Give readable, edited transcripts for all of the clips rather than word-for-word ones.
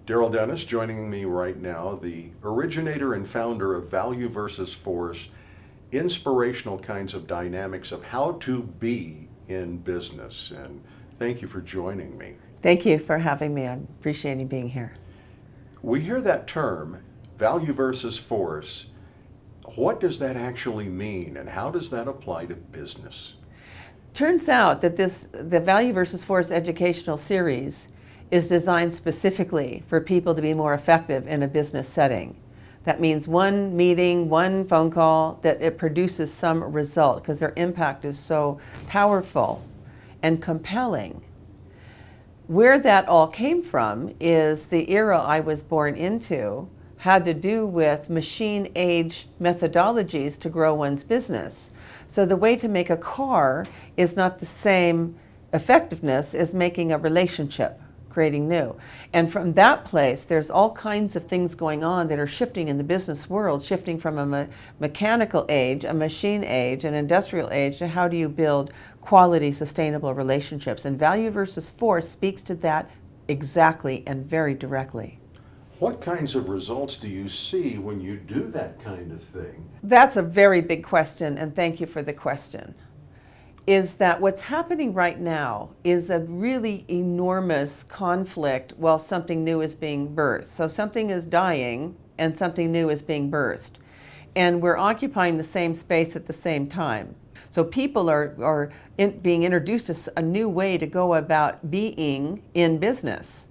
Darylle Dennis joining me right now, the originator and founder of Value versus Force, inspirational kinds of dynamics of how to be in business. And thank you for joining me. Thank you for having me. I'm appreciating being here. We hear that term, value versus force. What does that actually mean, and how does that apply to business? Turns out that the Value versus Force educational series is designed specifically for people to be more effective in a business setting. That means one meeting, one phone call, that it produces some result because their impact is so powerful and compelling. Where that all came from is the era I was born into had to do with machine age methodologies to grow one's business. So the way to make a car is not the same effectiveness as making a relationship, creating new. And from that place, there's all kinds of things going on that are shifting in the business world, shifting from a mechanical age, a machine age, an industrial age, to how do you build quality, sustainable relationships. And value versus force speaks to that exactly and very directly. What kinds of results do you see when you do that kind of thing? That's a very big question, and thank you for the question. Is that what's happening right now is a really enormous conflict while something new is being birthed. So something is dying and something new is being birthed. And we're occupying the same space at the same time. So people are being introduced to a new way to go about being in business,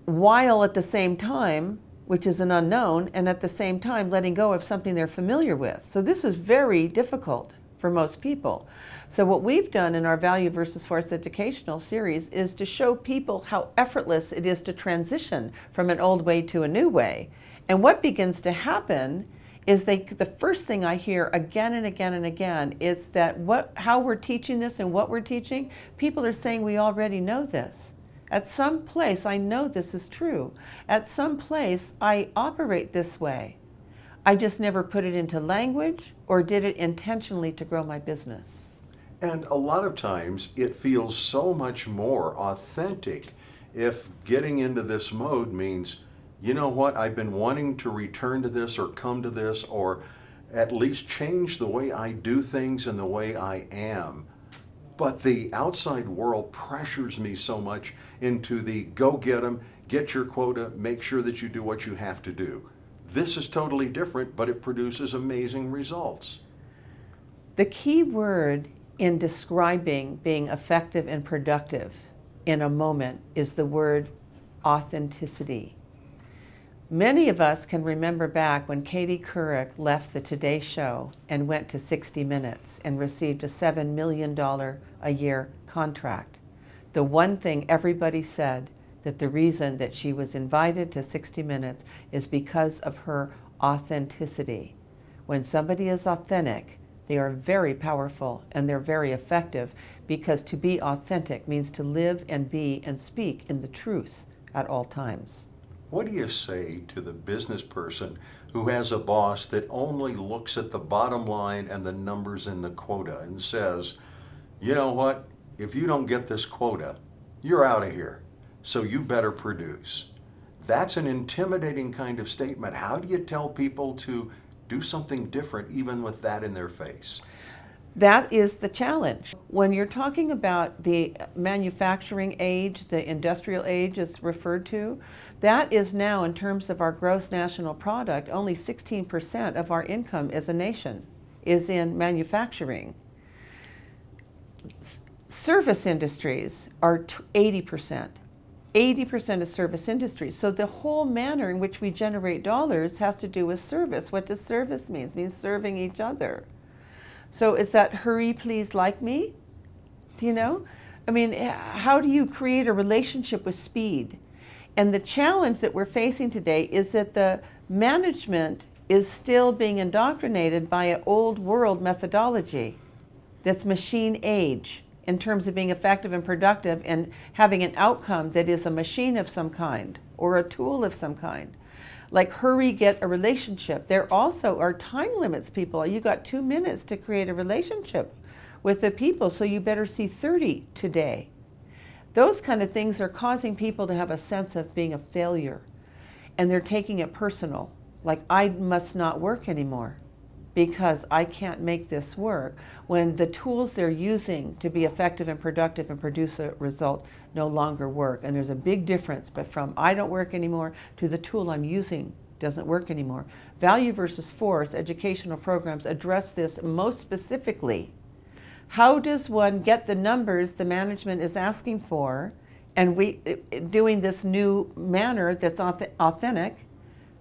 while at the same time, which is an unknown, and at the same time letting go of something they're familiar with. So this is very difficult for most people. So what we've done in our Value versus Force educational series is to show people how effortless it is to transition from an old way to a new way. And what begins to happen is the first thing I hear again and again and again is that how we're teaching this and what we're teaching, people are saying we already know this. At some place I know this is true. At some place I operate this way. I just never put it into language or did it intentionally to grow my business. And a lot of times it feels so much more authentic if getting into this mode means, you know what, I've been wanting to return to this or come to this or at least change the way I do things and the way I am. But the outside world pressures me so much into the go get them, get your quota, make sure that you do what you have to do. This is totally different, but it produces amazing results. The key word in describing being effective and productive in a moment is the word authenticity. Many of us can remember back when Katie Couric left the Today Show and went to 60 Minutes and received a $7 million a year contract. The one thing everybody said, that the reason that she was invited to 60 Minutes is because of her authenticity. When somebody is authentic, they are very powerful and they're very effective, because to be authentic means to live and be and speak in the truth at all times. What do you say to the business person who has a boss that only looks at the bottom line and the numbers in the quota and says, you know what, if you don't get this quota, you're out of here, so you better produce? That's an intimidating kind of statement. How do you tell people to do something different even with that in their face? That is the challenge. When you're talking about the manufacturing age, the industrial age is referred to, that is now, in terms of our gross national product, only 16% of our income as a nation is in manufacturing. Service industries are 80%. 80% of service industries. So the whole manner in which we generate dollars has to do with service. What does service mean? It means serving each other. So is that hurry, please, like me? Do you know? I mean, how do you create a relationship with speed? And the challenge that we're facing today is that the management is still being indoctrinated by an old world methodology that's machine age in terms of being effective and productive and having an outcome that is a machine of some kind or a tool of some kind. Like hurry, get a relationship. There also are time limits, people. You got 2 minutes to create a relationship with the people, so you better see 30 today. Those kind of things are causing people to have a sense of being a failure. And they're taking it personal. Like, I must not work anymore because I can't make this work, when the tools they're using to be effective and productive and produce a result no longer work. And there's a big difference, but from I don't work anymore to the tool I'm using doesn't work anymore. Value versus force educational programs address this most specifically. How does one get the numbers the management is asking for, and we doing this new manner that's authentic,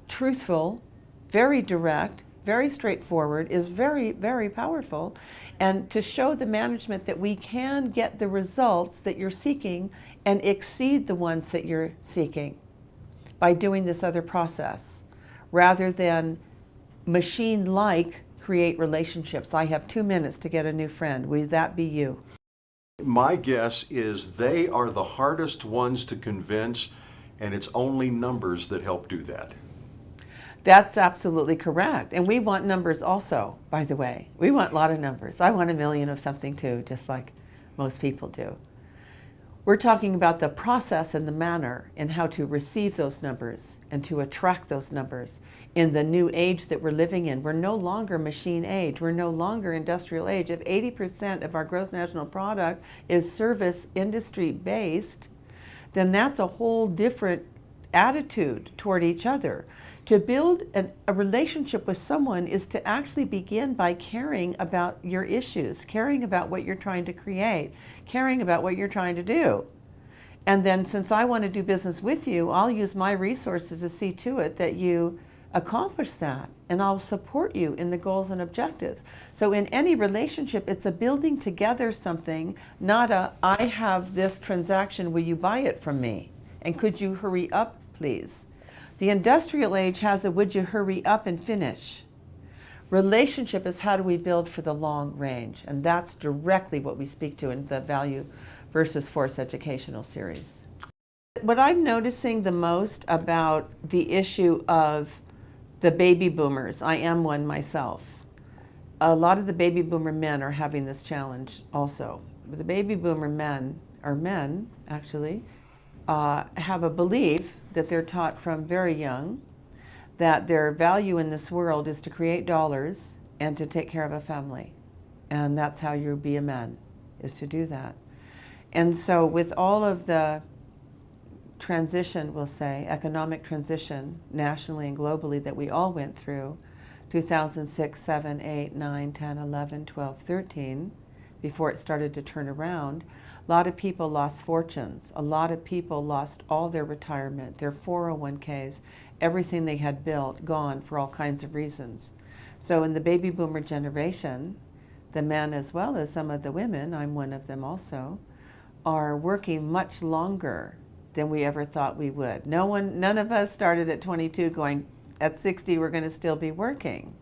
truthful, very direct, very straightforward, is very, very powerful. And to show the management that we can get the results that you're seeking and exceed the ones that you're seeking by doing this other process, rather than machine-like create relationships. I have 2 minutes to get a new friend. Will that be you? My guess is they are the hardest ones to convince, and it's only numbers that help do that. That's absolutely correct. And we want numbers also, by the way. We want a lot of numbers. I want 1 million of something too, just like most people do. We're talking about the process and the manner and how to receive those numbers and to attract those numbers in the new age that we're living in. We're no longer machine age. We're no longer industrial age. If 80% of our gross national product is service industry based, then that's a whole different attitude toward each other. To build a relationship with someone is to actually begin by caring about your issues, caring about what you're trying to create, caring about what you're trying to do. And then, since I want to do business with you, I'll use my resources to see to it that you accomplish that, and I'll support you in the goals and objectives. So in any relationship, it's a building together something, not a, I have this transaction, will you buy it from me? And could you hurry up, please? The industrial age has a would you hurry up and finish. Relationship is how do we build for the long range, and that's directly what we speak to in the Value versus Force educational series. What I'm noticing the most about the issue of the baby boomers, I am one myself. A lot of the baby boomer men are having this challenge also. The baby boomer men, or men actually, have a belief that they're taught from very young that their value in this world is to create dollars and to take care of a family. And that's how you be a man, is to do that. And so with all of the transition, we'll say, economic transition nationally and globally that we all went through, 2006, 7, 8, 9, 10, 11, 12, 13, before it started to turn around, a lot of people lost fortunes. A lot of people lost all their retirement, their 401ks, everything they had built, gone for all kinds of reasons. So in the baby boomer generation, the men as well as some of the women, I'm one of them also, are working much longer than we ever thought we would. None of us started at 22 going, at 60 we're going to still be working.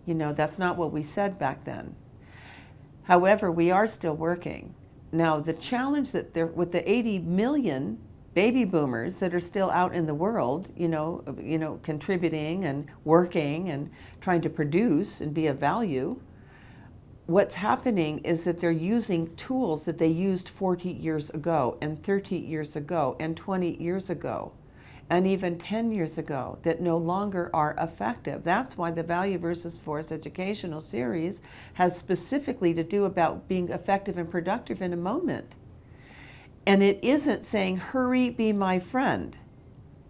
You know, that's not what we said back then. However, we are still working. Now, the challenge that there with the 80 million baby boomers that are still out in the world, you know, contributing and working and trying to produce and be of value, what's happening is that they're using tools that they used 40 years ago and 30 years ago and 20 years ago and even 10 years ago that no longer are effective. That's why the Value versus Force educational series has specifically to do about being effective and productive in a moment. And it isn't saying, hurry, be my friend,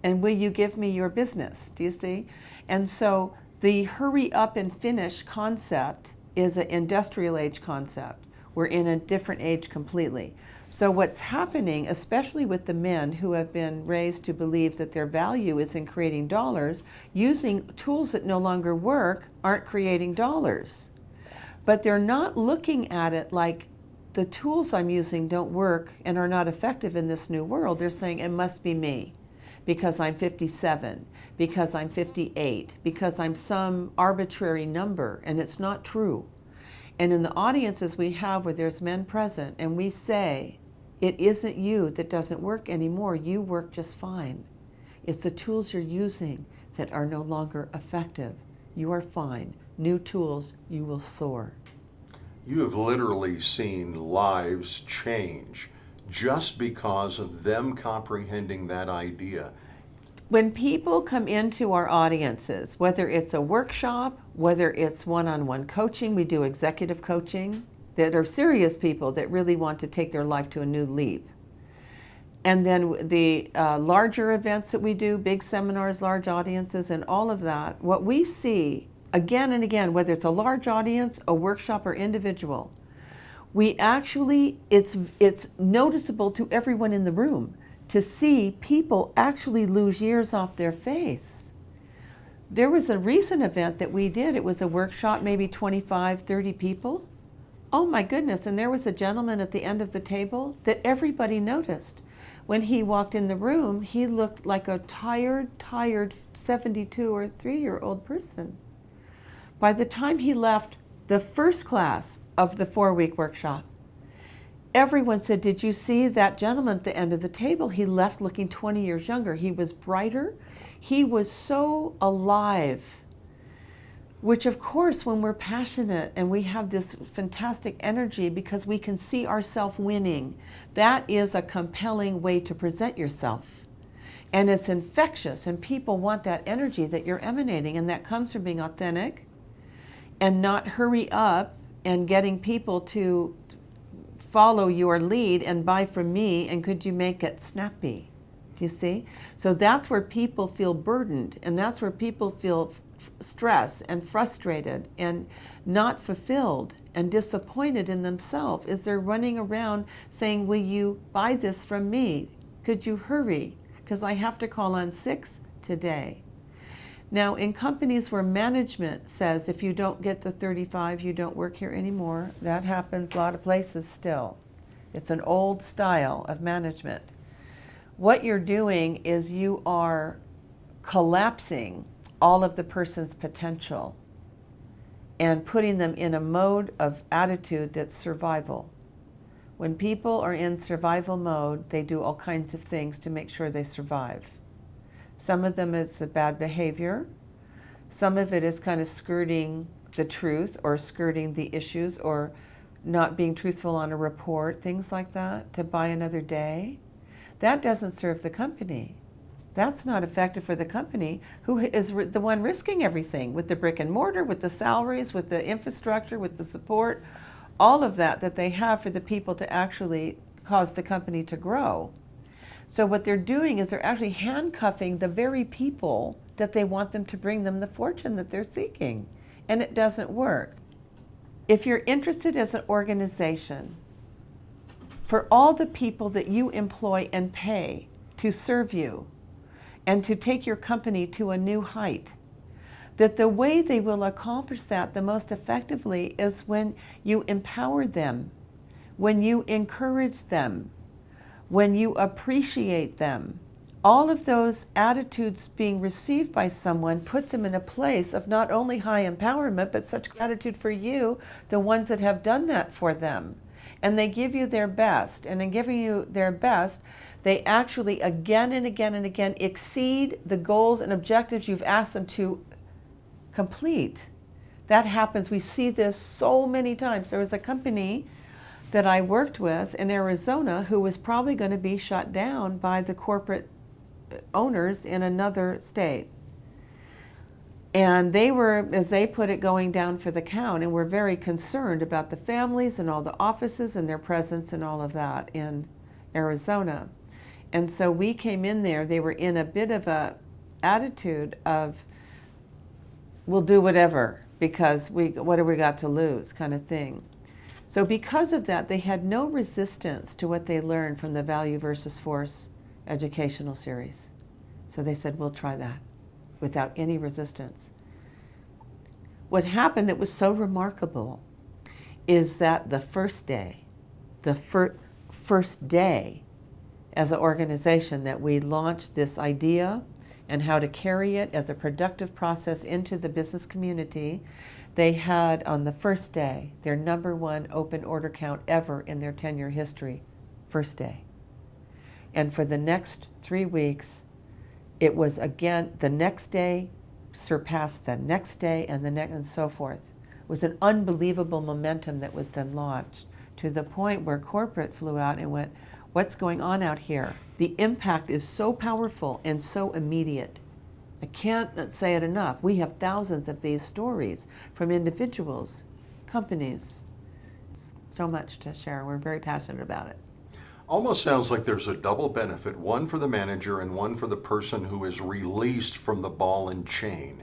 and will you give me your business? Do you see? And so the hurry up and finish concept is an industrial age concept. We're in a different age completely. So what's happening, especially with the men who have been raised to believe that their value is in creating dollars, using tools that no longer work aren't creating dollars. But they're not looking at it like the tools I'm using don't work and are not effective in this new world. They're saying it must be me because I'm 57, because I'm 58, because I'm some arbitrary number, and it's not true. And in the audiences we have where there's men present and we say, it isn't you that doesn't work anymore, you work just fine. It's the tools you're using that are no longer effective. You are fine. New tools, you will soar. You have literally seen lives change just because of them comprehending that idea. When people come into our audiences, whether it's a workshop, whether it's one-on-one coaching, we do executive coaching, that are serious people that really want to take their life to a new leap. And then the larger events that we do, big seminars, large audiences, and all of that, what we see again and again, whether it's a large audience, a workshop, or individual, we actually, it's noticeable to everyone in the room to see people actually lose years off their face. There was a recent event that we did. It was a workshop, maybe 25, 30 people. Oh my goodness, and there was a gentleman at the end of the table that everybody noticed. When he walked in the room, he looked like a tired 72 or 3-year-old person. By the time he left the first class of the 4-week workshop, everyone said, did you see that gentleman at the end of the table? He left looking 20 years younger. He was brighter. He was so alive. Which, of course, when we're passionate and we have this fantastic energy because we can see ourselves winning, that is a compelling way to present yourself. And it's infectious, and people want that energy that you're emanating, and that comes from being authentic and not hurry up and getting people to follow your lead and buy from me, and could you make it snappy? Do you see? So that's where people feel burdened, and that's where people feel stress and frustrated and not fulfilled and disappointed in themselves, is they're running around saying, will you buy this from me? Could you hurry? Because I have to call on 6 today. Now, in companies where management says, if you don't get to 35, you don't work here anymore, that happens a lot of places still. It's an old style of management. What you're doing is you are collapsing all of the person's potential and putting them in a mode of attitude that's survival. When people are in survival mode, they do all kinds of things to make sure they survive. Some of them it's a bad behavior. Some of it is kind of skirting the truth or skirting the issues or not being truthful on a report, things like that, to buy another day. That doesn't serve the company. That's not effective for the company, who is the one risking everything with the brick and mortar, with the salaries, with the infrastructure, with the support, all of that they have for the people to actually cause the company to grow. So what they're doing is they're actually handcuffing the very people that they want them to bring them the fortune that they're seeking. And it doesn't work. If you're interested as an organization, for all the people that you employ and pay to serve you, and to take your company to a new height, that the way they will accomplish that the most effectively is when you empower them, when you encourage them, when you appreciate them. All of those attitudes being received by someone puts them in a place of not only high empowerment, but such gratitude for you, the ones that have done that for them. And they give you their best. And in giving you their best, they actually again and again and again exceed the goals and objectives you've asked them to complete. That happens. We see this so many times. There was a company that I worked with in Arizona who was probably going to be shut down by the corporate owners in another state. And they were, as they put it, going down for the count, and were very concerned about the families and all the offices and their presence and all of that in Arizona. And so we came in there, they were in a bit of a attitude of, we'll do whatever, because what do we got to lose, kind of thing. So because of that, they had no resistance to what they learned from the Value versus Force educational series. So they said, we'll try that, without any resistance. What happened that was so remarkable is that the first day as an organization that we launched this idea and how to carry it as a productive process into the business community, they had on the first day their #1 open order count ever in their 10-year history, first day. And for the next 3 weeks, it was again, the next day surpassed the next day and the next, and so forth. It was an unbelievable momentum that was then launched, to the point where corporate flew out and went, what's going on out here. The impact is so powerful and so immediate. I can't say it enough. We have thousands of these stories from individuals, companies. So much to share. We're very passionate about it. Almost sounds like there's a double benefit, one for the manager and one for the person who is released from the ball and chain.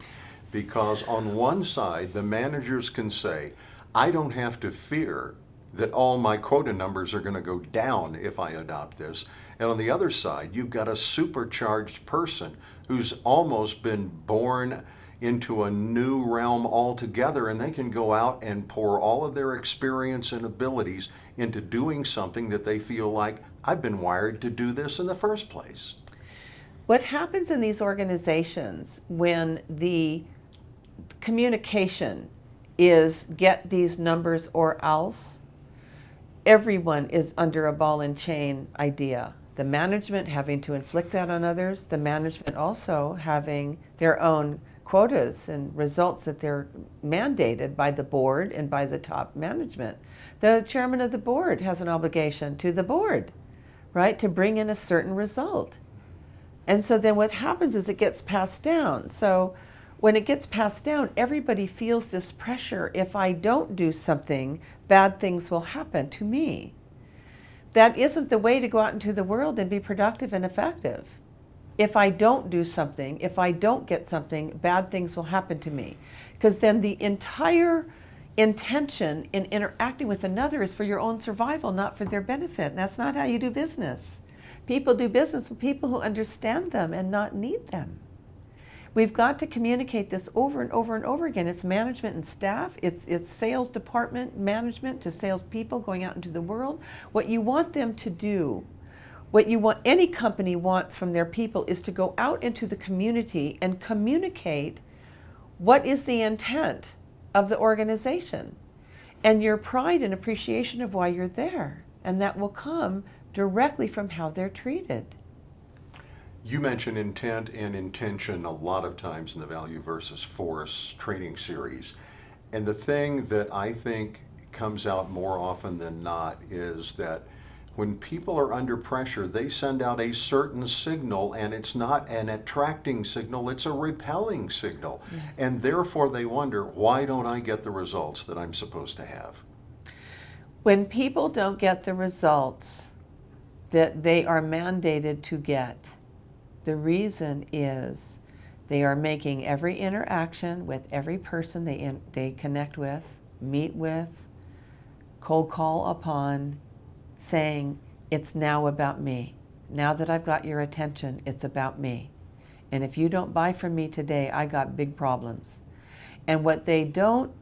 Because on one side, the managers can say, I don't have to fear that all my quota numbers are going to go down if I adopt this. And on the other side, you've got a supercharged person who's almost been born into a new realm altogether, and they can go out and pour all of their experience and abilities into doing something that they feel like, I've been wired to do this in the first place. What happens in these organizations when the communication is get these numbers or else, everyone is under a ball and chain idea. The management having to inflict that on others, the management also having their own quotas and results that they're mandated by the board and by the top management. The chairman of the board has an obligation to the board, right, to bring in a certain result. And so then what happens is it gets passed down. So when it gets passed down, everybody feels this pressure. If I don't do something, bad things will happen to me. That isn't the way to go out into the world and be productive and effective. If I don't do something, if I don't get something, bad things will happen to me. Because then the entire intention in interacting with another is for your own survival, not for their benefit. And that's not how you do business. People do business with people who understand them and not need them. We've got to communicate this over and over and over again. It's management and staff. It's sales department management to salespeople going out into the world. What you want them to do, what you want any company wants from their people is to go out into the community and communicate what is the intent of the organization and your pride and appreciation of why you're there. And that will come directly from how they're treated. You mention intent and intention a lot of times in the Value versus Force training series. And the thing that I think comes out more often than not is that when people are under pressure, they send out a certain signal, and it's not an attracting signal, it's a repelling signal. Yes. And therefore they wonder, why don't I get the results that I'm supposed to have? When people don't get the results that they are mandated to get, the reason is they are making every interaction with every person they connect with, meet with, cold call upon, saying, it's now about me. Now that I've got your attention, it's about me. And if you don't buy from me today, I got big problems. And what they don't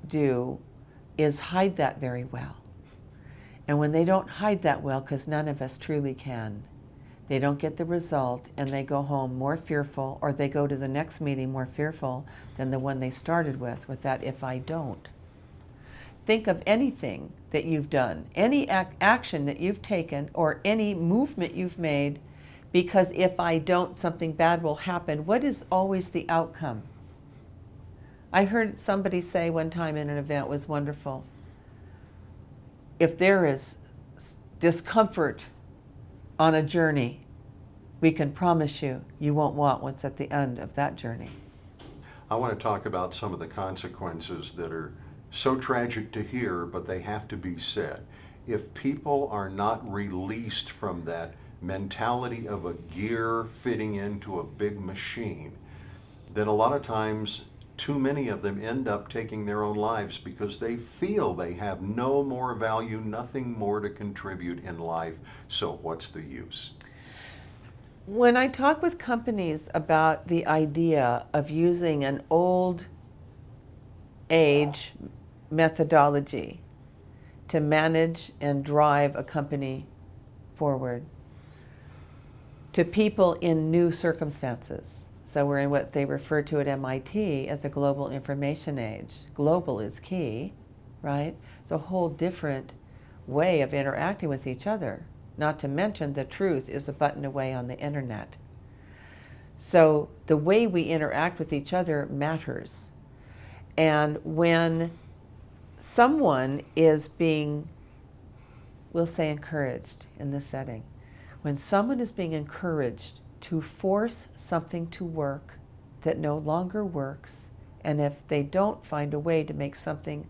do is hide that very well. And when they don't hide that well, because none of us truly can, they don't get the result and they go home more fearful, or they go to the next meeting more fearful than the one they started with that if I don't. Think of anything that you've done, any action that you've taken, or any movement you've made, because if I don't, something bad will happen. What is always the outcome? I heard somebody say one time in an event, was wonderful. If there is discomfort on a journey, we can promise you, you won't want what's at the end of that journey. I want to talk about some of the consequences that are so tragic to hear, but they have to be said. If people are not released from that mentality of a gear fitting into a big machine, then a lot of times too many of them end up taking their own lives because they feel they have no more value, nothing more to contribute in life. So what's the use? When I talk with companies about the idea of using an old age methodology to manage and drive a company forward, to people in new circumstances. So we're in what they refer to at MIT as a global information age. Global is key, right? It's a whole different way of interacting with each other. Not to mention the truth is a button away on the internet. So the way we interact with each other matters. And when someone is being we'll say encouraged in this setting. When someone is being encouraged to force something to work that no longer works, and if they don't find a way to make something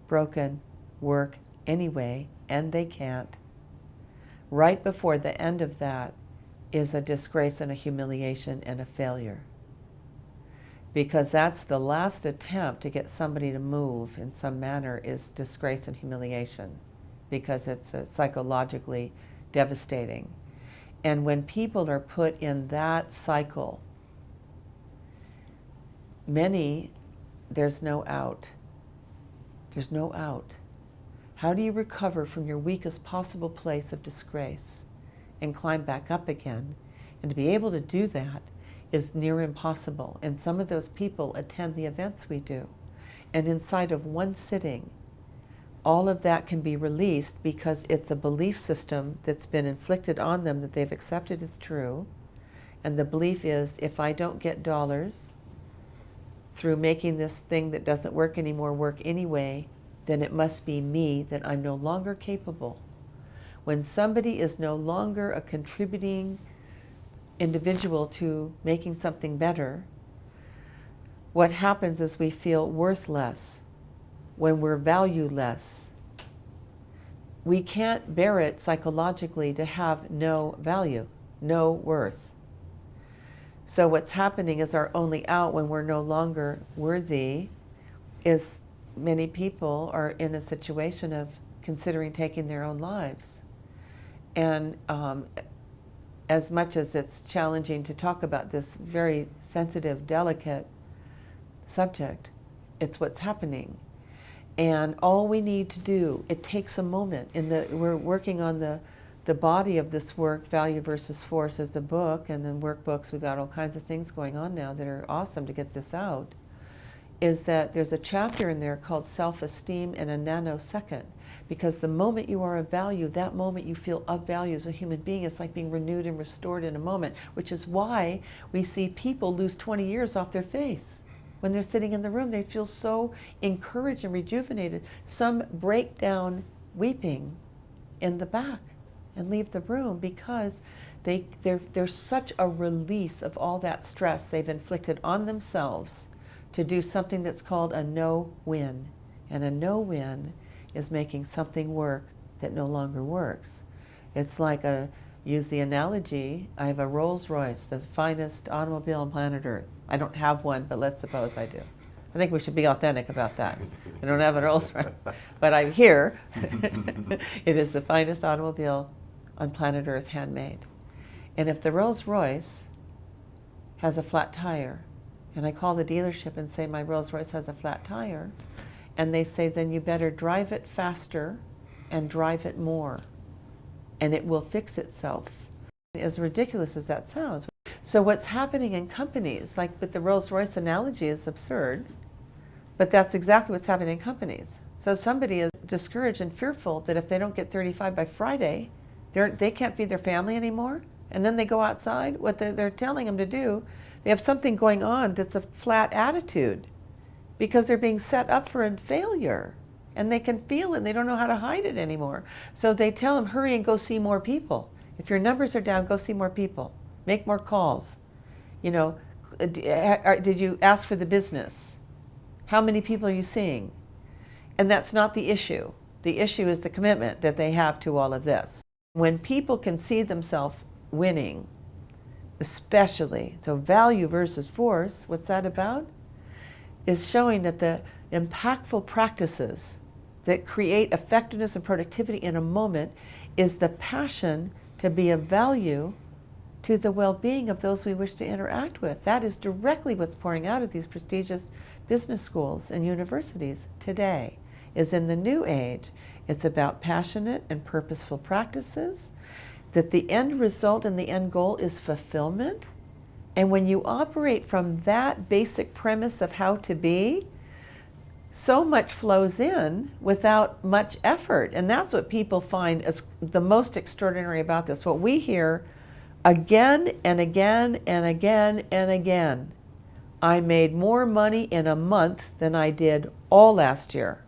broken work anyway, and they can't, right before the end of that is a disgrace and a humiliation and a failure. Because that's the last attempt to get somebody to move in some manner, is disgrace and humiliation, because it's psychologically devastating. And when people are put in that cycle, many, there's no out. There's no out. How do you recover from your weakest possible place of disgrace and climb back up again? And to be able to do that is near impossible. And some of those people attend the events we do. And inside of one sitting, all of that can be released, because it's a belief system that's been inflicted on them that they've accepted as true. And the belief is, if I don't get dollars through making this thing that doesn't work anymore work anyway, then it must be me, that I'm no longer capable. When somebody is no longer a contributing individual to making something better, what happens is we feel worthless when we're valueless. We can't bear it psychologically to have no value, no worth. So what's happening is our only out when we're no longer worthy is many people are in a situation of considering taking their own lives. And as much as it's challenging to talk about this very sensitive, delicate subject, it's what's happening. And all we need to do, it takes a moment. We're working on the body of this work, Value versus Force, as a book, and then workbooks. We've got all kinds of things going on now that are awesome to get this out. Is that there's a chapter in there called Self-Esteem in a Nanosecond. Because the moment you are of value, that moment you feel of value as a human being, it's like being renewed and restored in a moment, which is why we see people lose 20 years off their face. When they're sitting in the room, they feel so encouraged and rejuvenated. Some break down weeping in the back and leave the room because there's such a release of all that stress they've inflicted on themselves to do something that's called a no-win. And a no-win is making something work that no longer works. It's like use the analogy, I have a Rolls Royce, the finest automobile on planet Earth. I don't have one, but let's suppose I do. I think we should be authentic about that. I don't have a Rolls Royce, but I'm here. It is the finest automobile on planet Earth, handmade. And if the Rolls Royce has a flat tire, and I call the dealership and say, my Rolls Royce has a flat tire, and they say, then you better drive it faster and drive it more, and it will fix itself. As ridiculous as that sounds. So what's happening in companies, like with the Rolls Royce analogy, is absurd, but that's exactly what's happening in companies. So somebody is discouraged and fearful that if they don't get 35 by Friday, they can't feed their family anymore, and then they go outside. What they're telling them to do, they have something going on that's a flat attitude, because they're being set up for a failure, and they can feel it, and they don't know how to hide it anymore. So they tell them, hurry and go see more people. If your numbers are down, go see more people. Make more calls. You know, did you ask for the business? How many people are you seeing? And that's not the issue. The issue is the commitment that they have to all of this. When people can see themselves winning, especially, so value versus force, what's that about? Is showing that the impactful practices that create effectiveness and productivity in a moment is the passion to be of value to the well-being of those we wish to interact with. That is directly what's pouring out of these prestigious business schools and universities today, is in the new age. It's about passionate and purposeful practices, that the end result and the end goal is fulfillment. And when you operate from that basic premise of how to be, so much flows in without much effort. And that's what people find as the most extraordinary about this. What we hear again and again and again and again, I made more money in a month than I did all last year.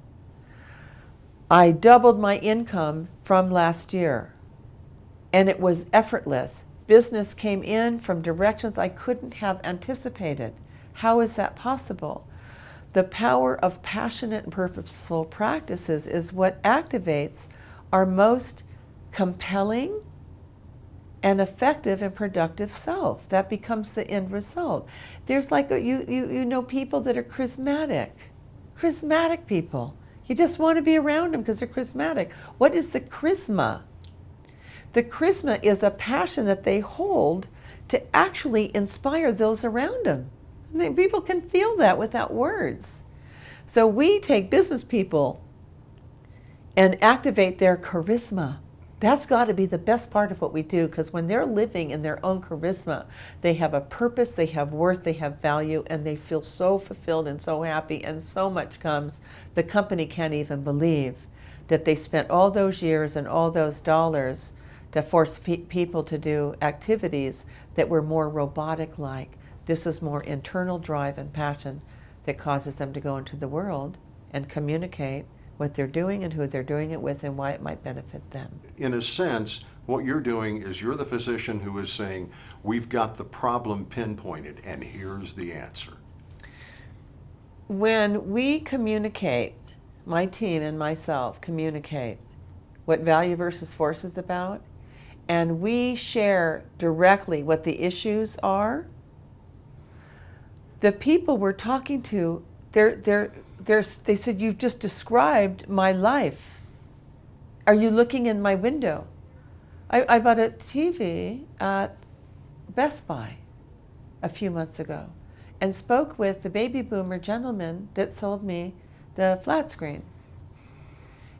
I doubled my income from last year, and it was effortless. Business came in from directions I couldn't have anticipated. How is that possible? The power of passionate and purposeful practices is what activates our most compelling and effective and productive self. That becomes the end result. There's like, you know people that are charismatic people. You just want to be around them because they're charismatic. What is the charisma? The charisma is a passion that they hold to actually inspire those around them. And people can feel that without words. So we take business people and activate their charisma. That's got to be the best part of what we do, because when they're living in their own charisma, they have a purpose, they have worth, they have value, and they feel so fulfilled and so happy, and so much comes. The company can't even believe that they spent all those years and all those dollars to force people to do activities that were more robotic-like. This is more internal drive and passion that causes them to go into the world and communicate what they're doing and who they're doing it with and why it might benefit them. In a sense, what you're doing is you're the physician who is saying, we've got the problem pinpointed and here's the answer. When we communicate, my team and myself communicate what value versus force is about, and we share directly what the issues are, the people we're talking to, they said, you've just described my life. Are you looking in my window? I bought a TV at Best Buy a few months ago and spoke with the baby boomer gentleman that sold me the flat screen.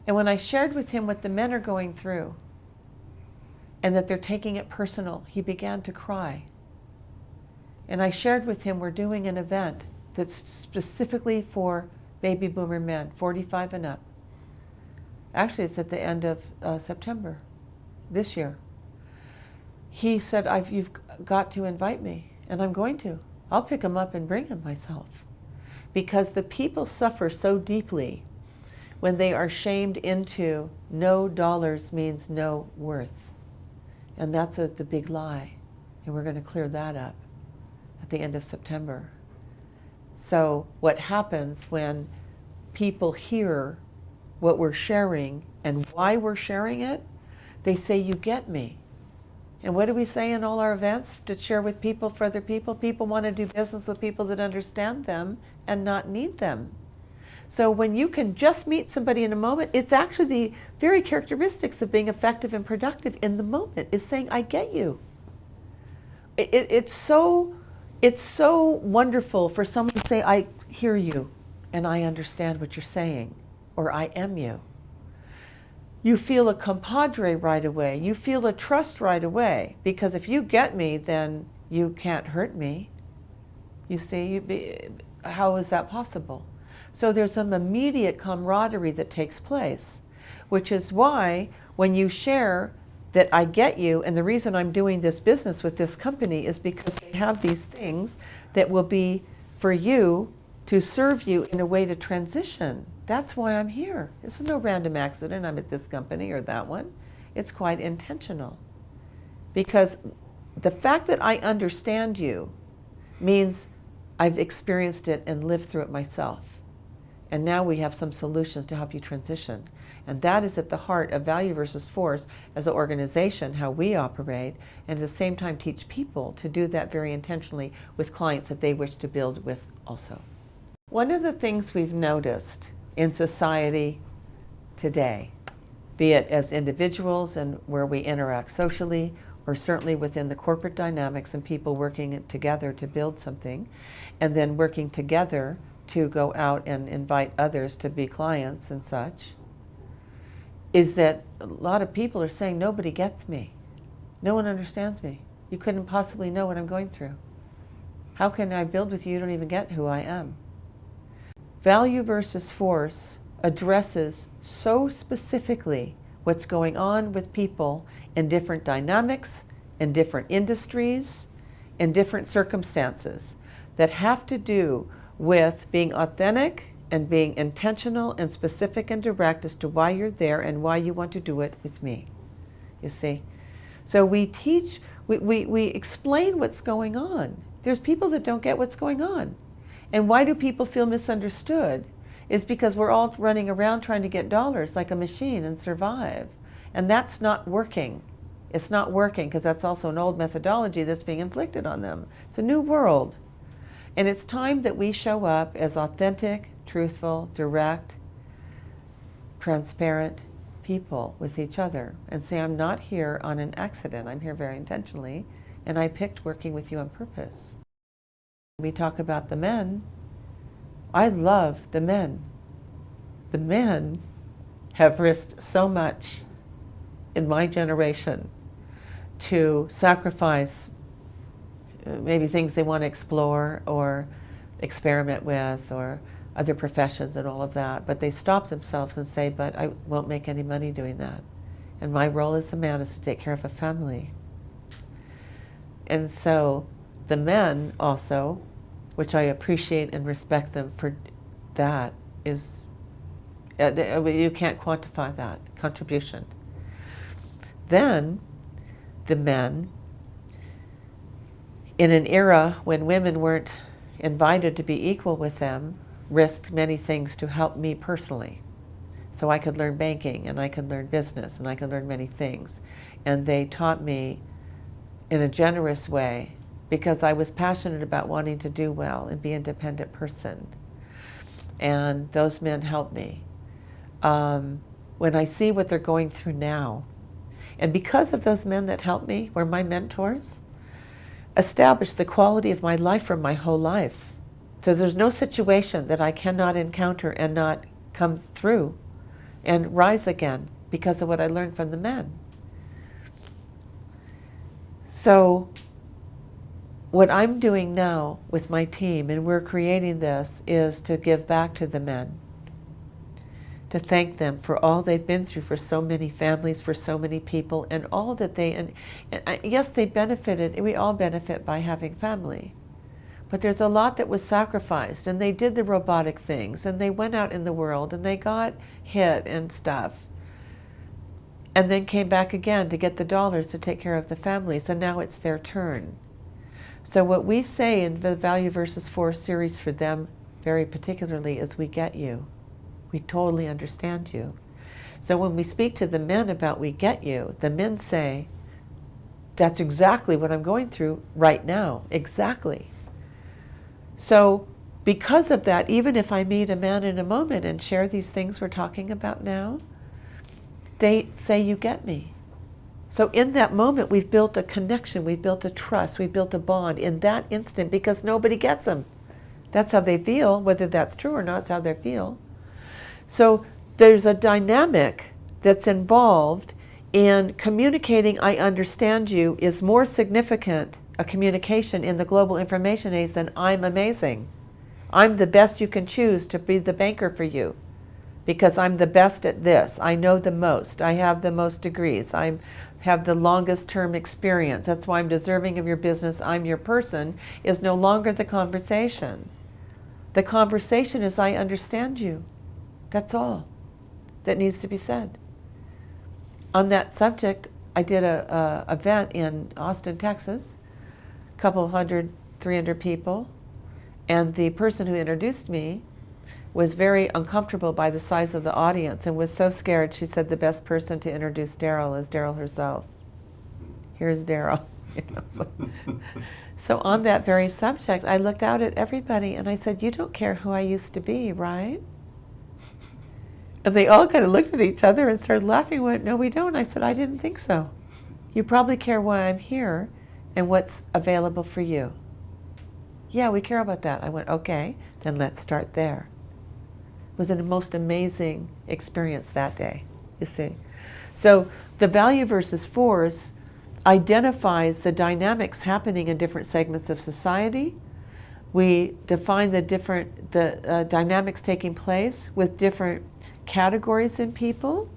And when I shared with him what the men are going through and that they're taking it personal, he began to cry. And I shared with him we're doing an event that's specifically for baby boomer men, 45 and up. Actually, it's at the end of September this year. He said, you've got to invite me, and I'm going to. I'll pick him up and bring him myself. Because the people suffer so deeply when they are shamed into no dollars means no worth. And that's the big lie. And we're going to clear that up at the end of September. So what happens when people hear what we're sharing and why we're sharing it, they say, you get me. And what do we say in all our events to share with people for other people? People want to do business with people that understand them and not need them. So when you can just meet somebody in a moment, it's actually the very characteristics of being effective and productive in the moment, is saying, I get you. It's so wonderful for someone to say, I hear you and I understand what you're saying, or I am you. You feel a compadre right away. You feel a trust right away, because if you get me, then you can't hurt me. You see, how is that possible? So there's some immediate camaraderie that takes place, which is why when you share that I get you, and the reason I'm doing this business with this company is because they have these things that will be for you to serve you in a way to transition. That's why I'm here. This is no random accident I'm at this company or that one. It's quite intentional. Because the fact that I understand you means I've experienced it and lived through it myself. And now we have some solutions to help you transition. And that is at the heart of value versus force as an organization, how we operate, and at the same time teach people to do that very intentionally with clients that they wish to build with also. One of the things we've noticed in society today, be it as individuals and where we interact socially, or certainly within the corporate dynamics and people working together to build something, and then working together to go out and invite others to be clients and such, is that a lot of people are saying, nobody gets me. No one understands me. You couldn't possibly know what I'm going through. How can I build with you? You don't even get who I am. Value versus force addresses so specifically what's going on with people in different dynamics, in different industries, in different circumstances that have to do with being authentic and being intentional and specific and direct as to why you're there and why you want to do it with me. You see? So we teach, we explain what's going on. There's people that don't get what's going on. And why do people feel misunderstood? It's because we're all running around trying to get dollars like a machine and survive. And that's not working. It's not working because that's also an old methodology that's being inflicted on them. It's a new world. And it's time that we show up as authentic, truthful, direct, transparent people with each other and say, I'm not here on an accident. I'm here very intentionally, and I picked working with you on purpose. We talk about the men. I love the men. The men have risked so much in my generation to sacrifice maybe things they want to explore or experiment with or other professions and all of that, but they stop themselves and say, but I won't make any money doing that. And my role as a man is to take care of a family. And so the men also, which I appreciate and respect them for that, is, you can't quantify that contribution. Then the men, in an era when women weren't invited to be equal with them, risked many things to help me personally. So I could learn banking, and I could learn business, and I could learn many things. And they taught me in a generous way because I was passionate about wanting to do well and be an independent person. And those men helped me. When I see what they're going through now, and because of those men that helped me, were my mentors, established the quality of my life for my whole life. So there's no situation that I cannot encounter and not come through and rise again because of what I learned from the men. So what I'm doing now with my team, and we're creating this, is to give back to the men, to thank them for all they've been through for so many families, for so many people, and all that they, and yes, they benefited, we all benefit by having family. But there's a lot that was sacrificed, and they did the robotic things, and they went out in the world, and they got hit and stuff, and then came back again to get the dollars to take care of the families, and now it's their turn. So what we say in the Value versus Force series for them very particularly is, we get you. We totally understand you. So when we speak to the men about we get you, the men say, that's exactly what I'm going through right now, exactly. So because of that, even if I meet a man in a moment and share these things we're talking about now, they say, you get me. So in that moment, we've built a connection, we've built a trust, we've built a bond in that instant, because nobody gets them. That's how they feel. Whether that's true or not, it's how they feel. So there's a dynamic that's involved in communicating, I understand you, is more significant a communication in the global information age than I'm amazing. I'm the best you can choose to be the banker for you because I'm the best at this. I know the most. I have the most degrees. I have the longest term experience. That's why I'm deserving of your business. I'm your person is no longer the conversation. The conversation is, I understand you. That's all that needs to be said. On that subject, I did a event in Austin, Texas, a couple hundred, 300 people, and the person who introduced me was very uncomfortable by the size of the audience and was so scared. She said the best person to introduce Darylle is Darylle herself. Here's Darylle. So on that very subject, I looked out at everybody and I said, you don't care who I used to be, right? And they all kind of looked at each other and started laughing and went, no, we don't. I said, I didn't think so. You probably care why I'm here and what's available for you. Yeah, we care about that. I went, okay, then let's start there. It was the most amazing experience that day, you see. So the Value versus Force identifies the dynamics happening in different segments of society. We define the dynamics taking place with different categories in people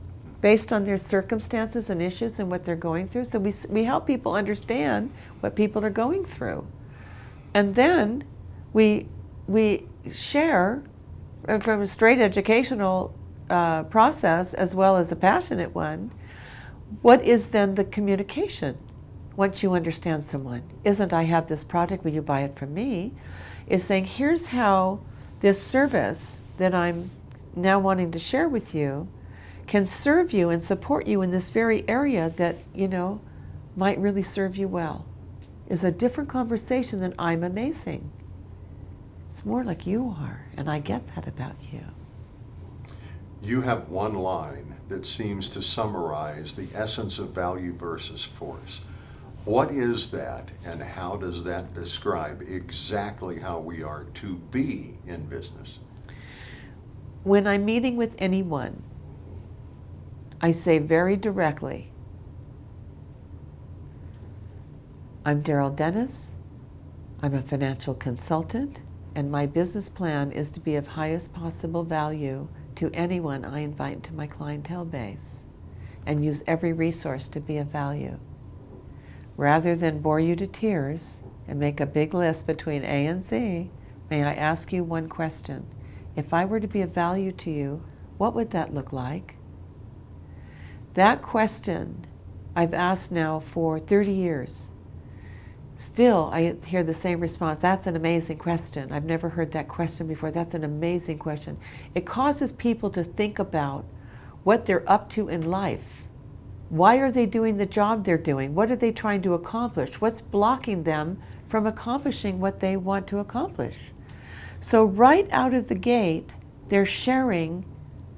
based on their circumstances and issues and what they're going through. So we help people understand what people are going through. And then we share from a straight educational process as well as a passionate one, what is then the communication once you understand someone? Isn't I have this product, will you buy it from me? Is saying, here's how this service that I'm now wanting to share with you can serve you and support you in this very area that, might really serve you well. Is a different conversation than I'm amazing. It's more like you are, and I get that about you. You have one line that seems to summarize the essence of value versus force. What is that, and how does that describe exactly how we are to be in business? When I'm meeting with anyone, I say very directly, I'm Darylle Dennis, I'm a financial consultant, and my business plan is to be of highest possible value to anyone I invite to my clientele base, and use every resource to be of value. Rather than bore you to tears and make a big list between A and Z, may I ask you one question? If I were to be of value to you, what would that look like? That question I've asked now for 30 years. Still, I hear the same response. That's an amazing question. I've never heard that question before. That's an amazing question. It causes people to think about what they're up to in life. Why are they doing the job they're doing? What are they trying to accomplish? What's blocking them from accomplishing what they want to accomplish? So right out of the gate, they're sharing,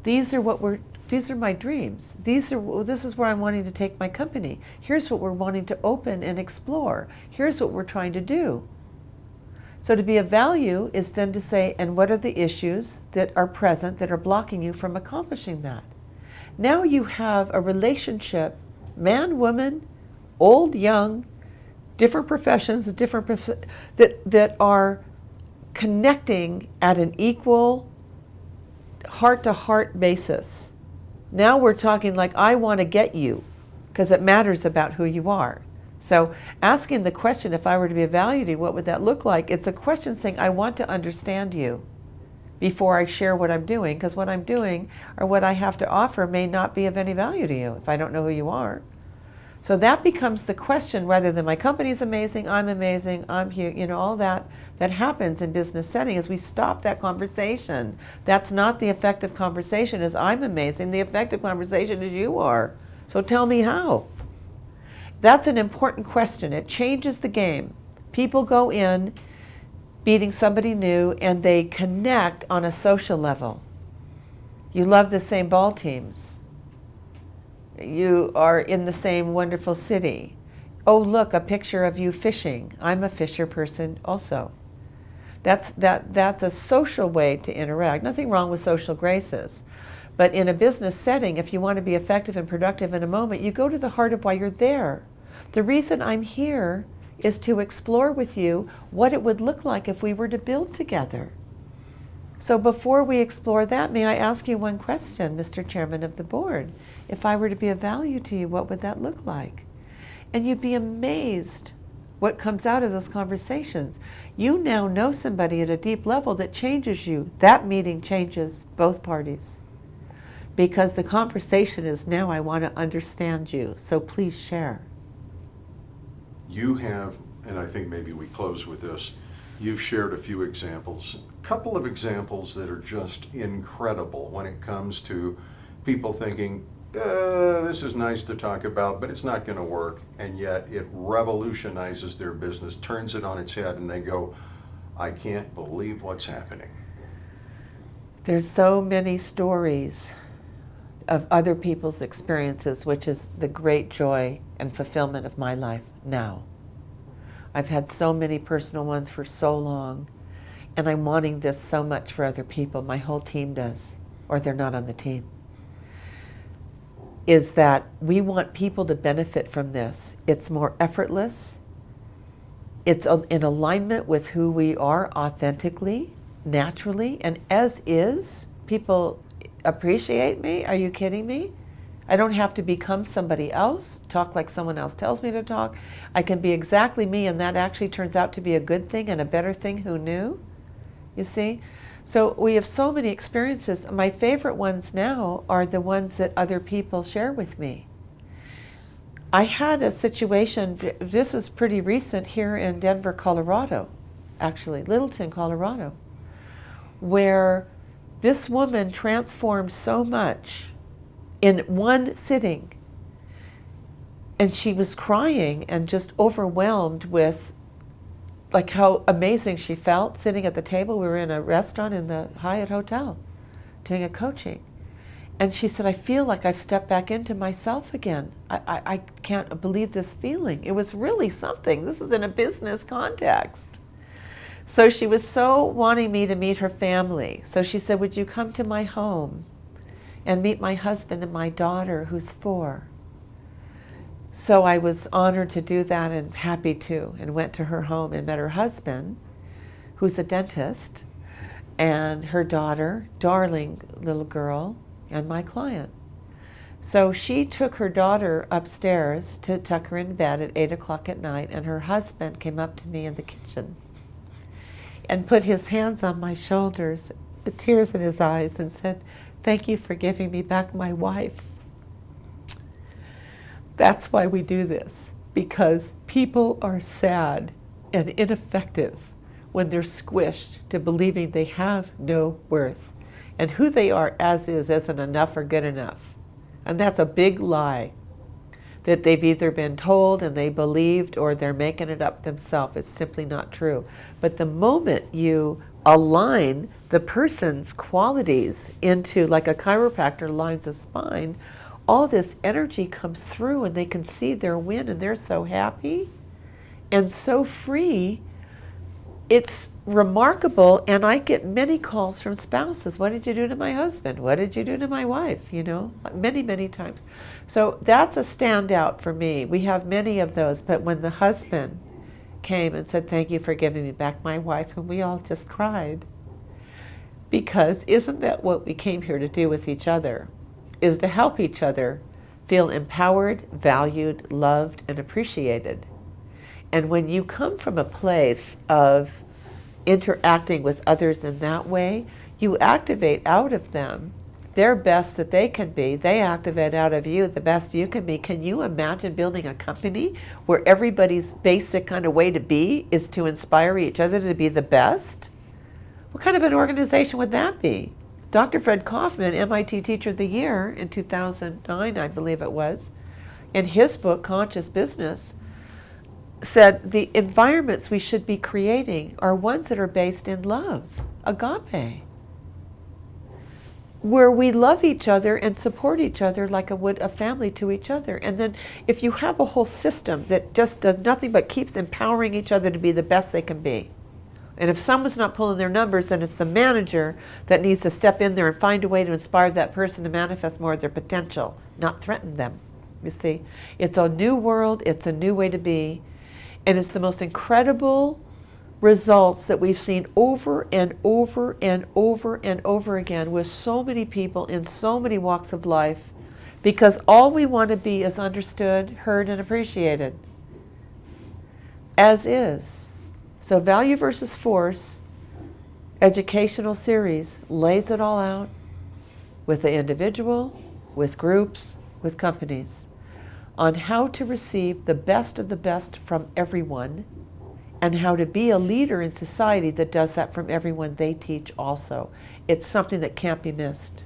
these are my dreams. This is where I'm wanting to take my company. Here's what we're wanting to open and explore. Here's what we're trying to do. So to be of value is then to say, and what are the issues that are present that are blocking you from accomplishing that? Now you have a relationship, man, woman, old, young, different professions, that are connecting at an equal heart-to-heart basis. Now we're talking like, I want to get you, because it matters about who you are. So asking the question, if I were to be of value to you, what would that look like? It's a question saying, I want to understand you before I share what I'm doing, because what I'm doing or what I have to offer may not be of any value to you if I don't know who you are. So that becomes the question, rather than my company's amazing, I'm here, all that happens in business setting is we stop that conversation. That's not the effective conversation is I'm amazing. The effective conversation is you are. So tell me how. That's an important question. It changes the game. People go in meeting somebody new and they connect on a social level. You love the same ball teams. You are in the same wonderful city. Oh, look, a picture of you fishing. I'm a fisher person also. That's a social way to interact. Nothing wrong with social graces. But in a business setting, if you want to be effective and productive in a moment, you go to the heart of why you're there. The reason I'm here is to explore with you what it would look like if we were to build together. So before we explore that, may I ask you one question, Mr. Chairman of the Board? If I were to be of value to you, what would that look like? And you'd be amazed what comes out of those conversations. You now know somebody at a deep level that changes you. That meeting changes both parties. Because the conversation is now, I want to understand you, so please share. You have, and I think maybe we close with this, you've shared a few examples, a couple of examples that are just incredible when it comes to people thinking, this is nice to talk about, but it's not going to work, and yet it revolutionizes their business, turns it on its head, and they go, I can't believe what's happening. There's so many stories of other people's experiences, which is the great joy and fulfillment of my life now. I've had so many personal ones for so long, and I'm wanting this so much for other people. My whole team does, or they're not on the team. Is that we want people to benefit from this. It's more effortless. It's in alignment with who we are authentically, naturally, and as is. People appreciate me. Are you kidding me? I don't have to become somebody else, talk like someone else tells me to talk. I can be exactly me, and that actually turns out to be a good thing and a better thing. Who knew? You see? So we have so many experiences. My favorite ones now are the ones that other people share with me. I had a situation, this was pretty recent, here in Denver, Colorado, actually, Littleton, Colorado, where this woman transformed so much in one sitting. And she was crying and just overwhelmed with like how amazing she felt sitting at the table. We were in a restaurant in the Hyatt Hotel doing a coaching. And she said, I feel like I've stepped back into myself again. I can't believe this feeling. It was really something. This is in a business context. So she was so wanting me to meet her family. So she said, would you come to my home and meet my husband and my daughter, who's 4? So I was honored to do that and happy to, and went to her home and met her husband, who's a dentist, and her daughter, darling little girl, and my client. So she took her daughter upstairs to tuck her in bed at 8 o'clock at night, and her husband came up to me in the kitchen and put his hands on my shoulders, the tears in his eyes, and said, thank you for giving me back my wife. That's why we do this, because people are sad and ineffective when they're squished to believing they have no worth. And who they are as is isn't enough or good enough. And that's a big lie that they've either been told and they believed, or they're making it up themselves. It's simply not true. But the moment you align the person's qualities into, like a chiropractor lines a spine, all this energy comes through and they can see their win, and they're so happy and so free. It's remarkable. And I get many calls from spouses. What did you do to my husband? What did you do to my wife? You know, many, many times. So that's a standout for me. We have many of those. But when the husband came and said, thank you for giving me back my wife, and we all just cried. Because isn't that what we came here to do with each other? Is to help each other feel empowered, valued, loved, and appreciated. And when you come from a place of interacting with others in that way, you activate out of them their best that they can be. They activate out of you the best you can be. Can you imagine building a company where everybody's basic kind of way to be is to inspire each other to be the best? What kind of an organization would that be? Dr. Fred Kaufman, MIT Teacher of the Year in 2009, I believe it was, in his book, Conscious Business, said the environments we should be creating are ones that are based in love, agape, where we love each other and support each other like a family to each other. And then if you have a whole system that just does nothing but keeps empowering each other to be the best they can be, and if someone's not pulling their numbers, then it's the manager that needs to step in there and find a way to inspire that person to manifest more of their potential, not threaten them. You see, it's a new world, it's a new way to be, and it's the most incredible results that we've seen over and over and over and over again with so many people in so many walks of life, because all we want to be is understood, heard, and appreciated, as is. So Value versus Force educational series lays it all out with the individual, with groups, with companies, on how to receive the best of the best from everyone, and how to be a leader in society that does that from everyone they teach also. It's something that can't be missed.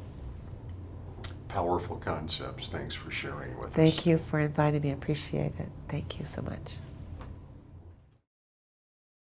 Powerful concepts. Thanks for sharing with us. Thank you for inviting me. I appreciate it. Thank you so much.